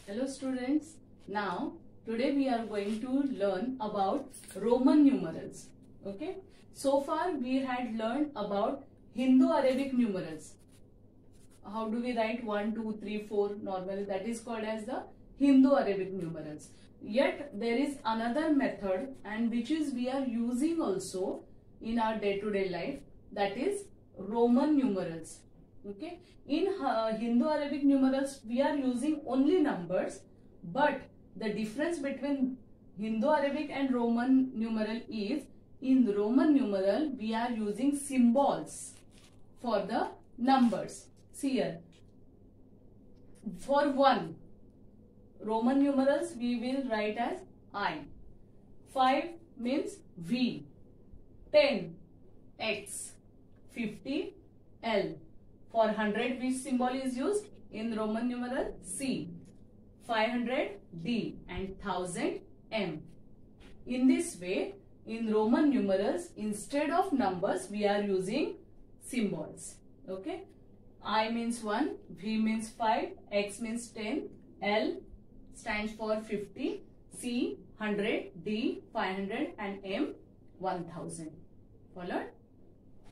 Hello students. Now today we are going to learn about Roman numerals. Okay. So far we had learned about Hindu-Arabic numerals. How do we write 1, 2, 3, 4 normally? That is called as the Hindu-Arabic numerals. Yet there is another method and which is we are using also in our day-to-day life, that is Roman numerals. Okay. In Hindu-Arabic numerals we are using only numbers, but the difference between Hindu-Arabic and Roman numeral is in Roman numeral we are using symbols for the numbers. See here, for 1 Roman numerals we will write as I, 5 means V, 10 X, 50 L. For 100 which symbol is used in Roman numeral? C, 500 D and 1000 M. In this way, in Roman numerals, instead of numbers, we are using symbols. Okay. I means 1, V means 5, X means 10, L stands for 50, C 100, D 500 and M 1000. Followed?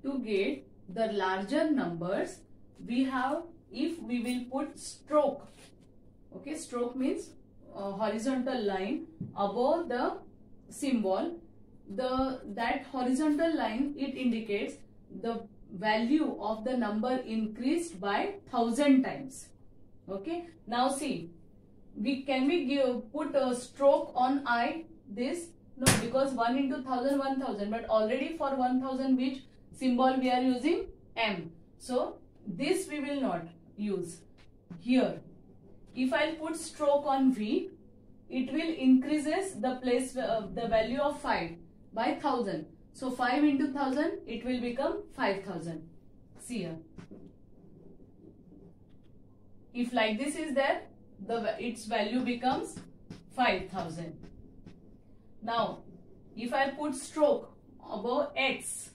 To get the larger numbers, we have, if we will put stroke. Okay, stroke means horizontal line above the symbol. That horizontal line, it indicates the value of the number increased by 1000 times. Okay. Now see, can we put a stroke on I this? No, because 1 into 1000 1000, but already for 1000 which symbol we are using? M. So this we will not use here. If I put stroke on V, it will increases the place the value of 5 by 1000. So 5 into 1000, it will become 5000. See here. If like this is there, its value becomes 5000. Now, if I put stroke above X,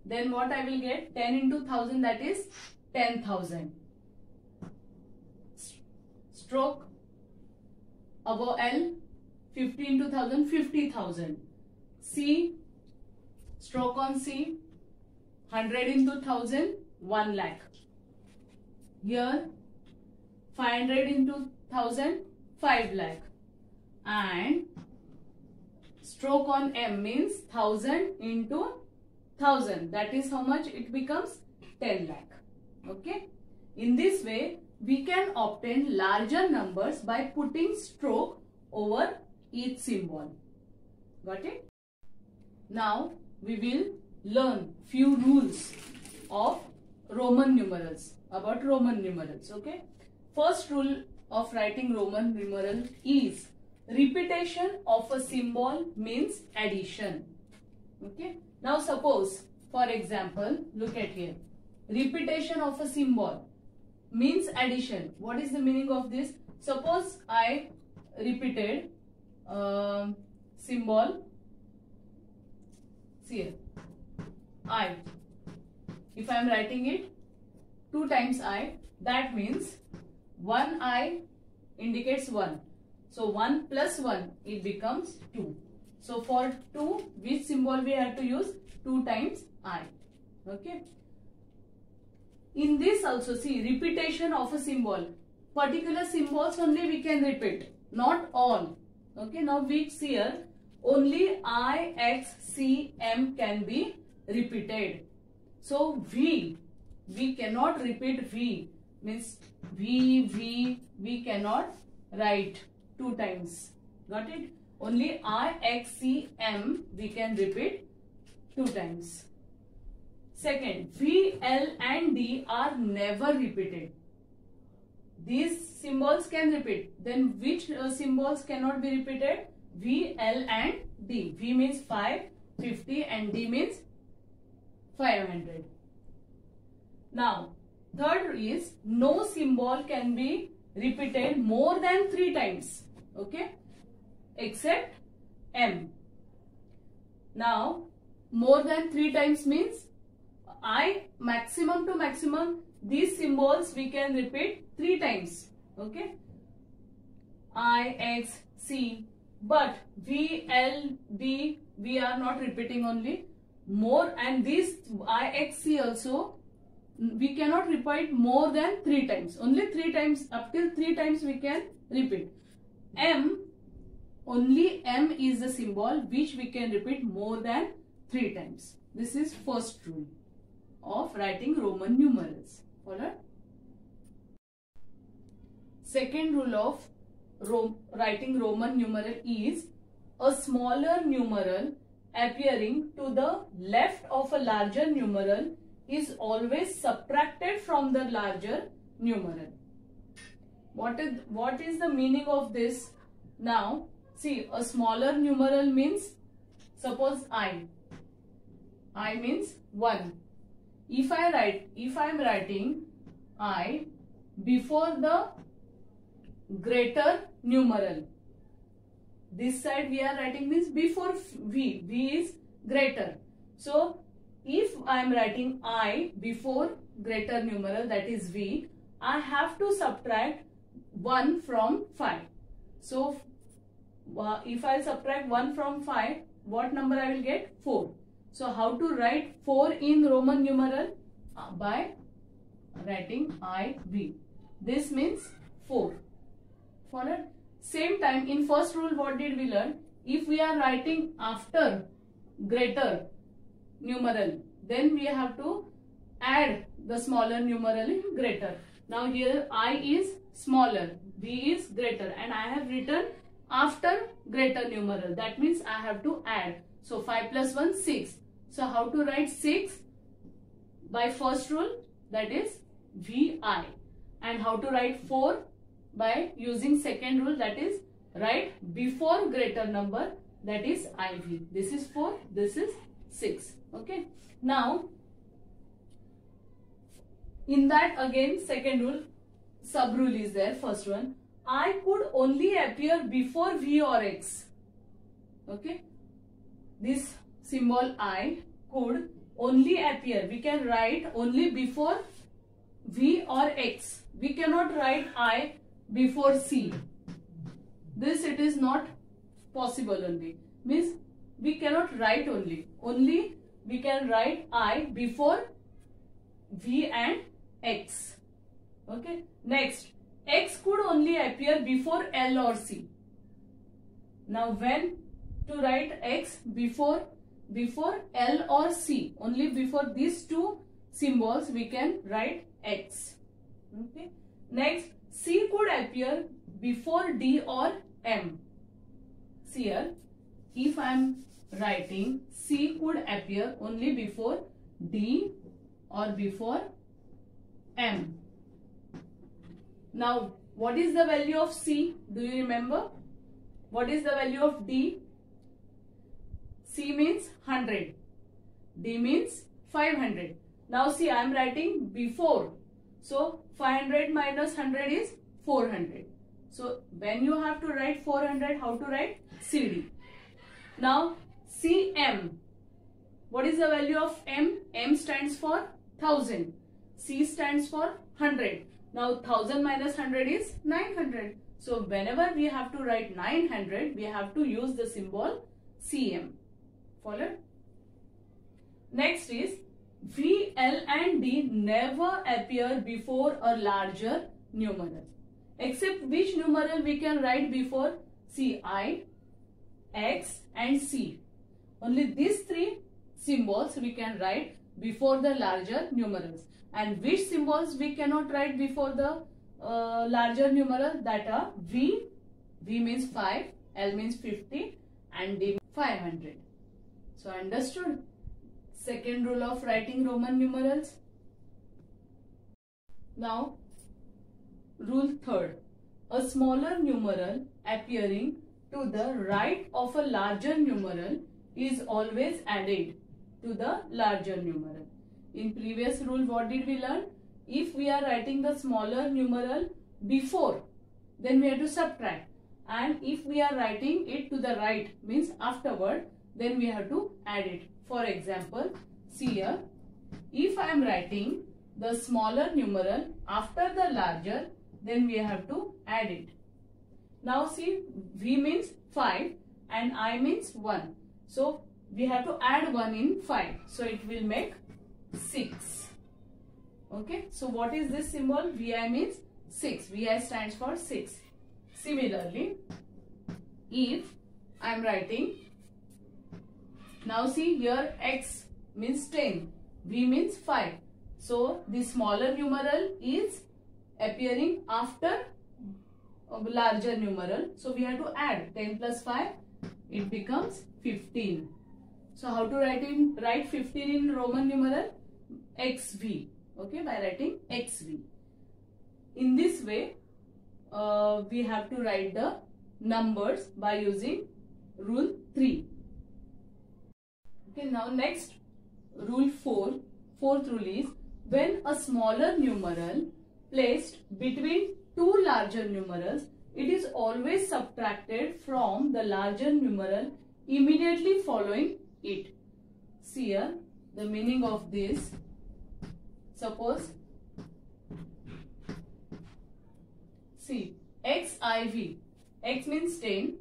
then what I will get? 10 into 1000, that is 10,000. Stroke above L, 50 into 1000, 50,000. C, stroke on C, 100 into 1000, 1 lakh. Here, 500 into 1000, 5 lakh. And stroke on M means 1000 into 1000. That is how much it becomes? 10 lakh. Okay. In this way, we can obtain larger numbers by putting stroke over each symbol. Got it? Now, we will learn few rules of Roman numerals, about Roman numerals. Okay. First rule of writing Roman numeral is repetition of a symbol means addition. Okay. Now suppose, for example, look at here. Repetition of a symbol means addition. What is the meaning of this? Suppose I repeated symbol, see here, I. If I am writing it 2 times I, that means 1 I indicates 1. So 1 plus 1, it becomes 2. So for 2, which symbol we have to use? 2 times I. Okay. In this also, see, repetition of a symbol. Particular symbols only we can repeat, not all. Okay. Now which here? Only I, X, C, M can be repeated. So V, we cannot repeat V. Means V, we cannot write 2 times. Got it? Only I, X, C, M we can repeat 2 times. Second, V, L and D are never repeated. These symbols can repeat. Then which symbols cannot be repeated? V, L and D. V means 5, 50 and D means 500. Now, third is no symbol can be repeated more than 3 times. Okay. Except M. Now, more than 3 times means I, maximum to maximum, these symbols we can repeat 3 times. Okay. I, X, C. But V, L, B, we are not repeating only more, and this I, X, C also we cannot repeat more than 3 times. Only 3 times, up till 3 times we can repeat. M, only M is the symbol which we can repeat more than 3 times. This is first rule of writing Roman numerals. Follow? Second rule of writing Roman numeral is a smaller numeral appearing to the left of a larger numeral is always subtracted from the larger numeral. What is the meaning of this? Now, see, a smaller numeral means, suppose I means 1. If I am writing I before the greater numeral, this side we are writing means before V is greater. So, if I am writing I before greater numeral, that is V, I have to subtract 1 from 5. So, if I subtract 1 from 5, what number I will get? 4. So, how to write 4 in Roman numeral? By writing IV. This means 4. Followed? Same time, in first rule, what did we learn? If we are writing after greater numeral, then we have to add the smaller numeral in greater. Now here I is smaller, V is greater, and I have written after greater numeral. That means I have to add. So 5 plus 1, 6. So how to write 6? By first rule, that is VI. And how to write 4? By using second rule, that is write before greater number, that is IV. This is 4, this is 6. Okay. Now, in that again second rule, sub rule is there, first one. I could only appear before V or X. Okay. This symbol I could only appear. We can write only before V or X. We cannot write I before C. This it is not possible only. Means we cannot write only. Only we can write I before V and X. Okay. Next, X could only appear before L or C. Now when to write X before L or C? Only before these two symbols we can write X. Okay. Next, C could appear before D or M. See here, if I am writing C could appear only before D or before M. Now, what is the value of C? Do you remember? What is the value of D? C means 100. D means 500. Now see, I am writing before. So 500 minus 100 is 400. So when you have to write 400, how to write? CD. Now CM. What is the value of M? M stands for 1000. C stands for 100. Now 1000 minus 100 is 900. So whenever we have to write 900, we have to use the symbol CM. Followed? Next is V, L and D never appear before a larger numeral. Except which numeral we can write before? See, I, X and C. Only these three symbols we can write before the larger numerals. And which symbols we cannot write before the larger numeral? That are V. V means 5, L means 50 and D means 500. So understood? Second rule of writing Roman numerals. Now, rule third. A smaller numeral appearing to the right of a larger numeral is always added to the larger numeral. In previous rule, what did we learn? If we are writing the smaller numeral before, then we have to subtract. And if we are writing it to the right, means afterward, then we have to add it. For example, see here, if I am writing the smaller numeral after the larger, then we have to add it. Now see, V means 5 and I means 1. So we have to add 1 in 5. So it will make 6. Okay. So what is this symbol? Vi means 6. Vi stands for 6. Similarly, if I am writing, now see here X means 10. V means 5. So the smaller numeral is appearing after a larger numeral. So we have to add 10 plus 5. It becomes 15. So how to write 15 in Roman numeral? XV. Okay, by writing XV. In this way, we have to write the numbers by using rule 3. Okay, now next rule 4. Fourth rule is, when a smaller numeral placed between two larger numerals, it is always subtracted from the larger numeral immediately following it. See here the meaning of this. Suppose, see, XIV, X means 10,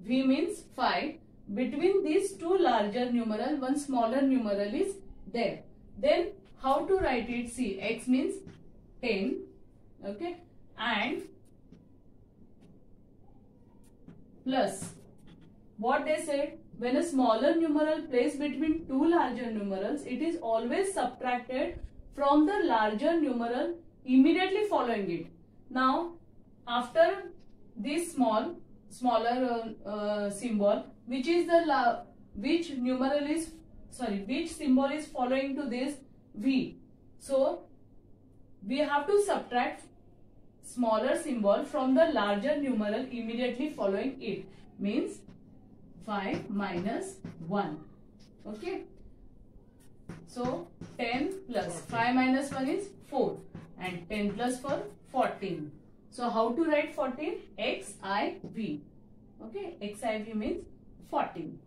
V means 5. Between these two larger numeral, one smaller numeral is there. Then how to write it? See, X means 10, okay, and plus what they said, when a smaller numeral placed between two larger numerals, it is always subtracted from the larger numeral immediately following it. Now after this smaller symbol, which symbol is following to this V. So we have to subtract smaller symbol from the larger numeral immediately following it. Means 5 minus 1. Okay. So 10 plus 5 minus 1 is 4 and 10 plus 4, 14. So how to write 14? XIV. Okay, XIV means 14.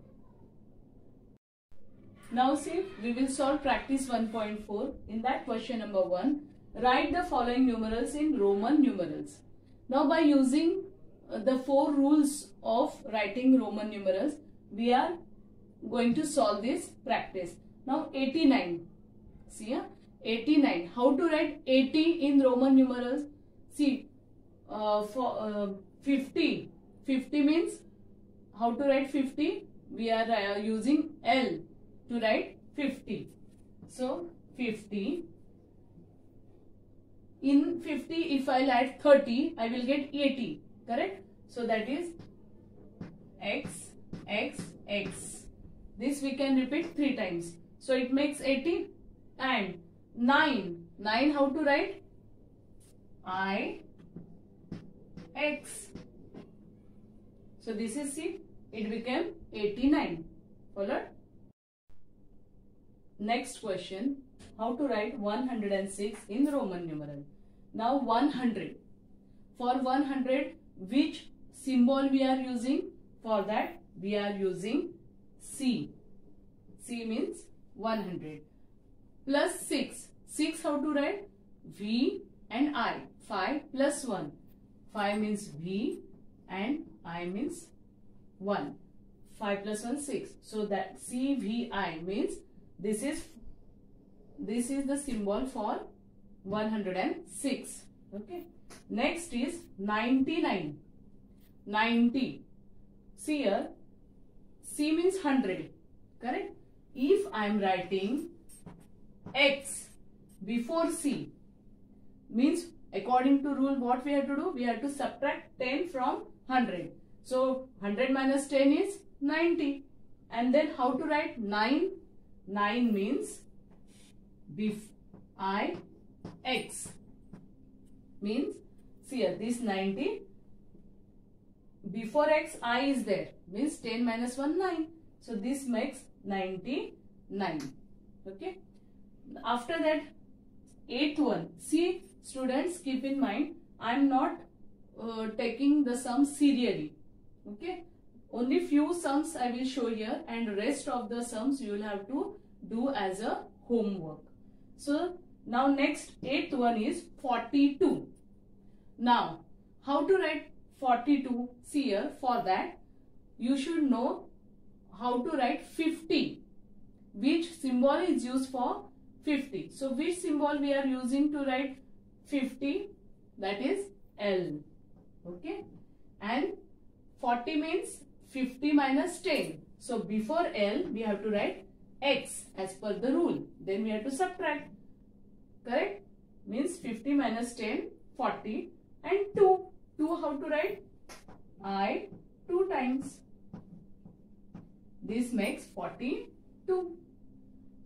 Now see, we will solve practice 1.4. In that question number 1, write the following numerals in Roman numerals. Now by using the 4 rules of writing Roman numerals, we are going to solve this practice. Now 89. See here, 89. How to write 80 in Roman numerals? See, for 50. 50 means, how to write 50? We are using L to write 50. So 50. In 50, if I add 30, I will get 80. Correct? So that is X, X, X. This we can repeat 3 times. So it makes 80. And 9. 9 how to write? I, X. So this is C. It became 89. Followed? Next question. How to write 106 in Roman numeral. Now 100. For 100, which symbol we are using? For that, we are using C. C means 100. Plus 6. 6 how to write? V and I. 5 plus 1. 5 means V and I means 1. 5 plus 1, 6. So that CVI means this is the symbol for 106. Okay. Next is 99. 90. See here, C means 100. Correct? If I am writing X before C, means according to rule, what we have to do? We have to subtract 10 from 100. So 100 minus 10 is 90. And then how to write 9? 9 means I, X. Means, see here, this 90. Before X, I is there. Means 10 minus 1, 9. So this makes 99. Okay. After that, 8th one. See, students, keep in mind, I am not taking the sums serially. Okay. Only few sums I will show here, and rest of the sums you will have to do as a homework. So now next 8th one is 42. Now how to write 42. See here, for that you should know how to write 50. Which symbol is used for 50? So which symbol we are using to write 50? That is L. Okay. And 40 means 50 minus 10. So before L we have to write X as per the rule. Then we have to subtract. Correct? Means 50 minus 10, 40, and 2. 2 how to write? I 2 times. This makes 42.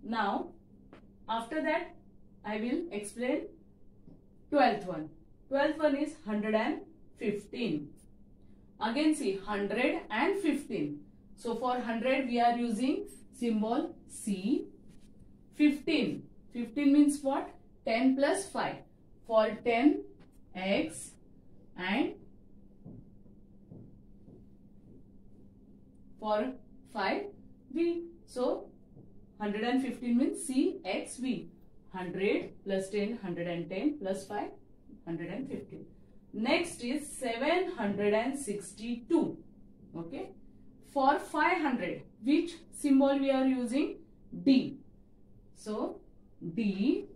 Now after that I will explain 12th one. 12th one is 115. Again see 100 and 15. So for 100 we are using symbol C. 15. 15 means what? 10 plus 5. For 10, X, and for 5, V. So 115 means C, X, V. 100 plus 10, 110 plus 5, 115. Next is 762. Okay. For 500, which symbol we are using? D. So D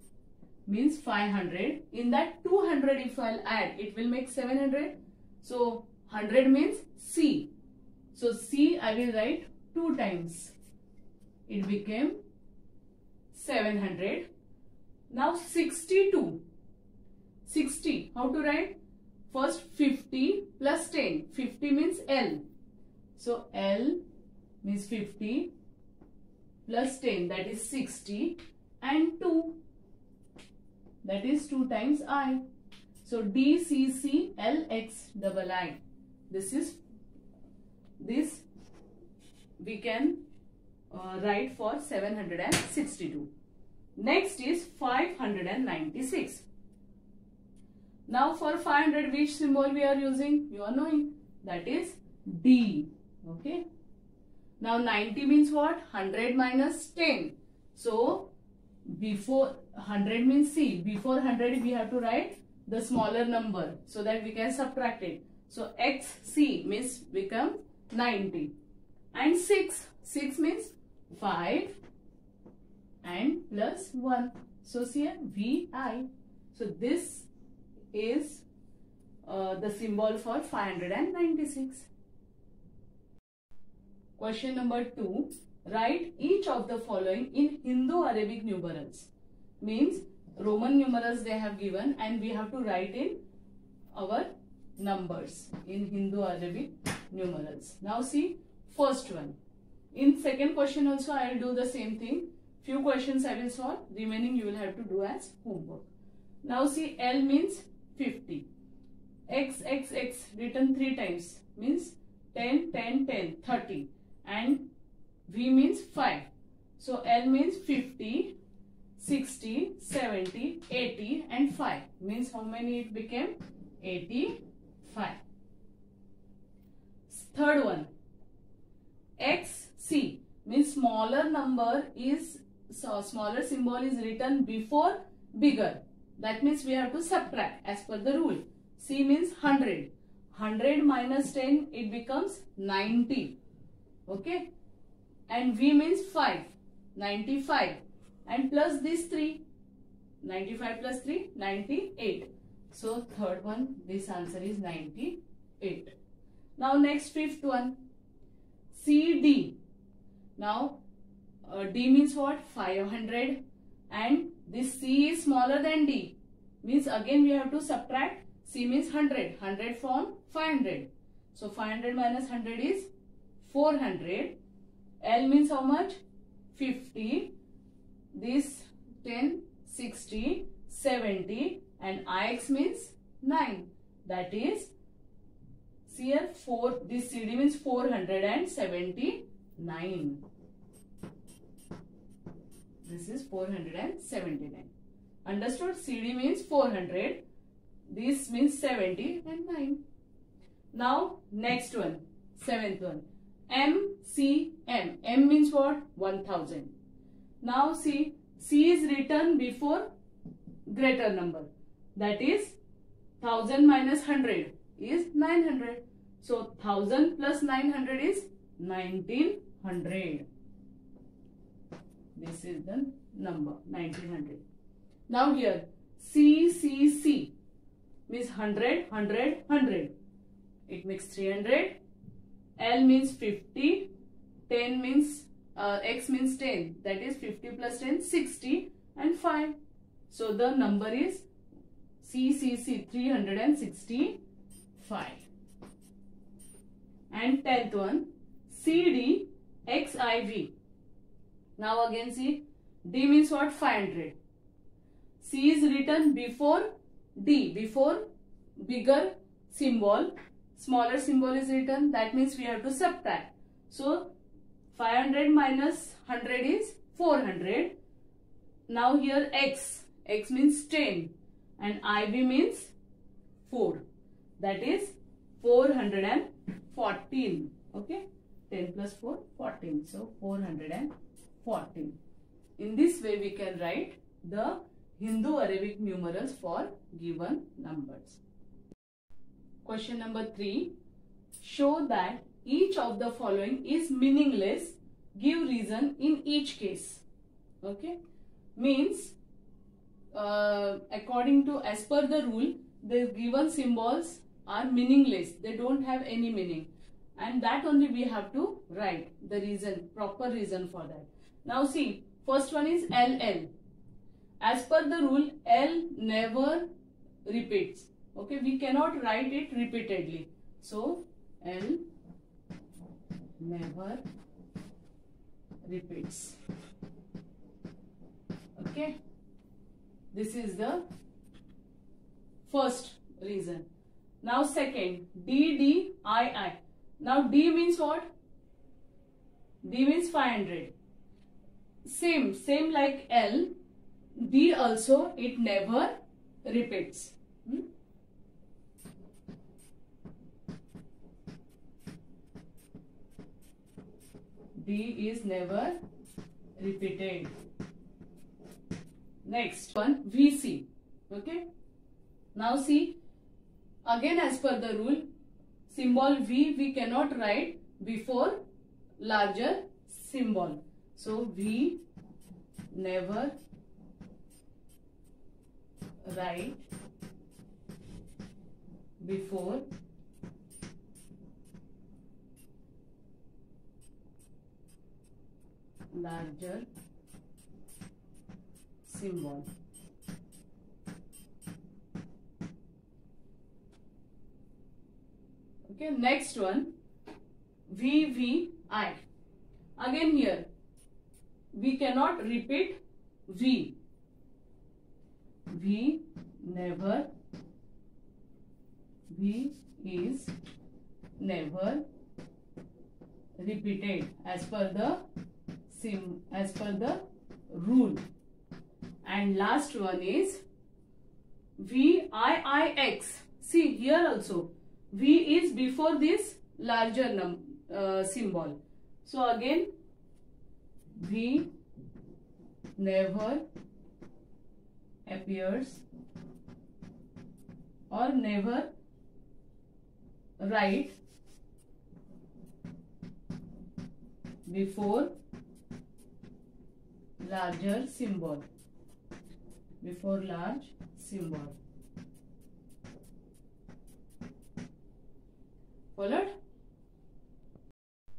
means 500. In that 200 if I'll add, it will make 700. So 100 means C. So C I will write 2 times. It became 700. Now 62. 60. How to write? First 50 plus 10. 50 means L. So L means 50 plus 10, that is 60, and 2, that is 2 times I. So D C C L X double I. This we can write for 762. Next is 596. Now for 500, which symbol we are using? You are knowing, that is D. Okay. Now 90 means what? 100 minus 10. So before 100 means C. Before 100 we have to write the smaller number so that we can subtract it. So XC means become 90. And 6. 6 means 5 and plus 1. So here VI. So this is the symbol for 596. Question number 2. Write each of the following in Hindu-Arabic numerals. Means Roman numerals they have given and we have to write in our numbers in Hindu-Arabic numerals. Now see first one. In second question also I will do the same thing. Few questions I will solve. Remaining you will have to do as homework. Now see L means 50. X written 3 times means 10, 10, 10, 30. And V means 5. So L means 50, 60, 70, 80 and 5. Means how many it became? 85. Third one. XC means smaller number is, so smaller symbol is written before bigger. That means we have to subtract as per the rule. C means 100. 100 minus 10 it becomes 90. Okay. And V means 5. 95. And plus this 3. 95 plus 3. 98. So third one, this answer is 98. Now next fifth one. CD. Now D means what? 500. And this C is smaller than D. Means again we have to subtract. C means 100. 100 from 500. So 500 minus 100 is 400. L means how much? 50. This 10, 60, 70. And IX means 9. That is, see here 4. This CD means 479. This is 479. Understood? CD means 400. This means 70 and 9. Now next one, seventh one. MCM. M means what? 1000. Now see, C is written before greater number. That is 1000 minus 100. is 900. So 1000 plus 900 is 1900. This is the number 1900. Now here CCC means 100, 100, 100. It makes 300. L means 50. 10 means X means 10. That is 50 plus 10, 60 and 5. So the number is CCC 365. And 10th one CDXIV. Now again see, D means what? 500. C is written before D, before bigger symbol, smaller symbol is written. That means we have to subtract. So 500 minus 100 is 400. Now here X means 10 and IV means 4. That is 414. Okay, 10 plus 4, 14. So 414. In this way we can write the Hindu-Arabic numerals for given numbers. Question number 3. Show that each of the following is meaningless. Give reason in each case. Okay. Means according to, as per the rule, the given symbols are meaningless. They don't have any meaning. And that only we have to write the reason, proper reason for that. Now see, first one is LL. As per the rule, L never repeats. Okay, we cannot write it repeatedly. So, L never repeats. Okay, this is the first reason. Now second, DDII. Now D means what? D means 500. Same like L. D also, it never repeats. D is never repeated. Next one, VC. Okay. Now see, again as per the rule, symbol V we cannot write before larger symbol. So V never write before larger symbol. Okay, next one, VVI. Again here, we cannot repeat V. V never, V is never repeated as per the rule. And last one is VIIX. See here also, V is before this larger symbol. So again, V never appears or never write before larger symbol. Before large symbol. Followed?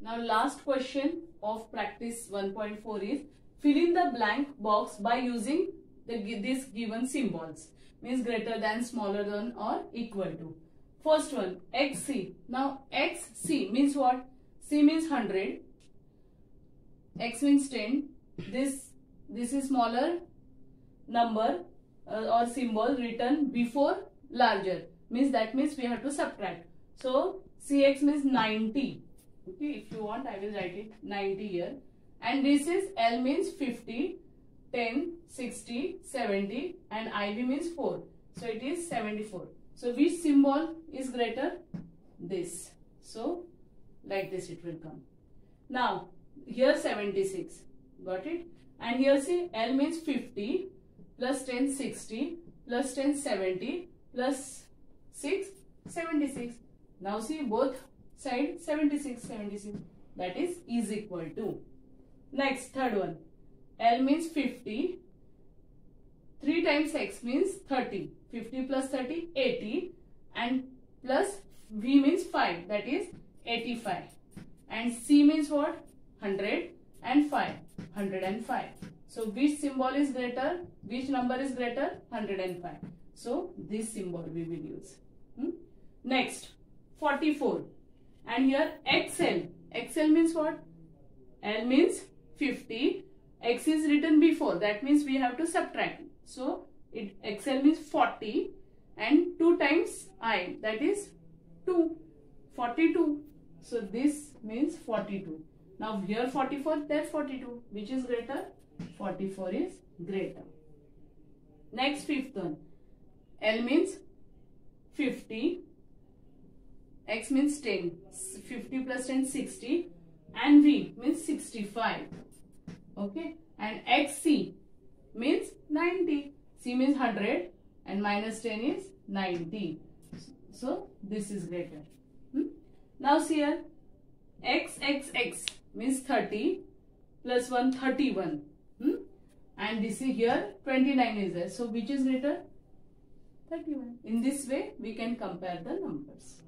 Now last question of practice 1.4 is fill in the blank box by using this given symbols. Means greater than, smaller than or equal to. First one, XC. Now XC means what? C means 100. X means 10. This is smaller number or symbol written before larger. That means we have to subtract. So CX means 90. Okay, if you want I will write it 90 here. And this is L means 50, 10, 60, 70 and IV means 4. So it is 74. So which symbol is greater? This. So like this it will come. Now here 76. Got it? And here see L means 50 plus 10 60 plus 10 70 plus 6 76. Now see both sides 76, 76. That is equal to. Next, third one. L means 50. 3 times x means 30. 50 plus 30, 80. And plus V means 5. That is 85. And C means what? 100 and 5. 105. So which symbol is greater? Which number is greater? 105. So this symbol we will use. Next, 44. And here XL. XL means what? L means 50. X is written before. That means we have to subtract. So XL means 40. And 2 times I. That is 2. 42. So this means 42. Now here 44, there 42. Which is greater? 44 is greater. Next, fifth one. L means 50. X means 10. 50 plus 10, 60. And V means 65. Okay. And XC means 90. C means 100. And minus 10 is 90. So this is greater. Now see here. XXX means 30 plus 1, 31. And this is here 29 is there. So which is greater? 31. In this way we can compare the numbers.